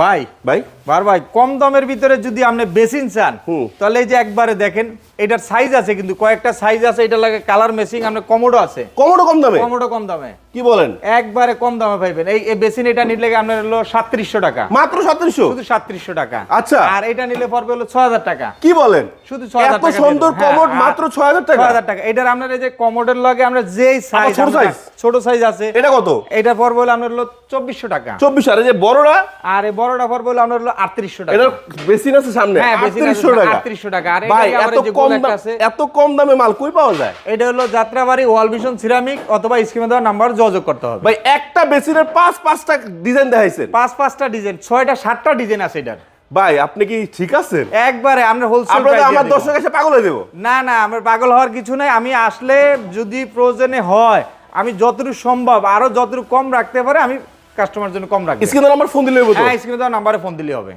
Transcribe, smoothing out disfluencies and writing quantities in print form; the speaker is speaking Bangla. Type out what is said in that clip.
ভাই ভাই ভাই কম দামের ভিতরে যদি আপনি বেসিন চান তাহলে এই যে একবারে দেখেন এটার সাইজ আছে, কিন্তু কয়েকটা সাইজ আছে, এটা লাগে কালার ম্যাচিং। আপনার কমোডো আছে, কমোডো কম দামে? কমোডো কম দামে। কি বলেন? একবারে কম দামে পাইবেন। এই বেসিন এটা নিলে আপনার হলো 3700 টাকা, মাত্র 3700? শুধু 3700 টাকা। আচ্ছা। আর এটা নিলে পড়বে হলো 6000 টাকা। কি বলেন? শুধু 6000 টাকা। এত সুন্দর কমোড মাত্র 6000 টাকা? 6000 টাকা। এটার আপনার এই যে কমোডের লগে আমরা যেই সাইজ, ছোট সাইজ আছে। এটা কত? এটা পড়বে হলো আপনার হলো 2400 টাকা। 2400। আর এই যে বড়রা? আর এই বড়টা পড়বে হলো আপনার হলো 3800 টাকা। এটা বেসিন আছে সামনে? হ্যাঁ, 3800 টাকা। 3800 টাকা। আর ভাই এটা আবার এত এই যে কম গোল একটা আছে। এত কম দামে মাল কই পাওয়া যায়? এটা হলো যাত্রাবাড়ি ওয়ালভিশন সিরামিক অথবা স্ক্রিনে দেওয়া নাম্বার যোগাযোগ করতে হবে। ভাই একটা বেসিনের পাঁচটা ডিজাইন দেখাইছেন? পাঁচটা ডিজাইন, 6টা 7টা ডিজাইন আছে এটার। ভাই আপনি কি ঠিক আছেন? একবারে আমরা হোলসেল আমরা তো প্রাইসে আমার দেব। দর্শক এসে পাগল হয়ে দেবো। না না, আমার পাগল হওয়ার কিছু নাই। আমি আসলে যদি প্রয়োজনে হয় আমি যতটুকু সম্ভব আরো যতটুকু কম রাখতে পারে আমি কাস্টমার জন্য কম রাখবো। স্ক্রিনে নাম্বার ফোন দিলে হবে তো? হ্যাঁ, স্ক্রিনে দেওয়া নাম্বারে ফোন দিলে হবে।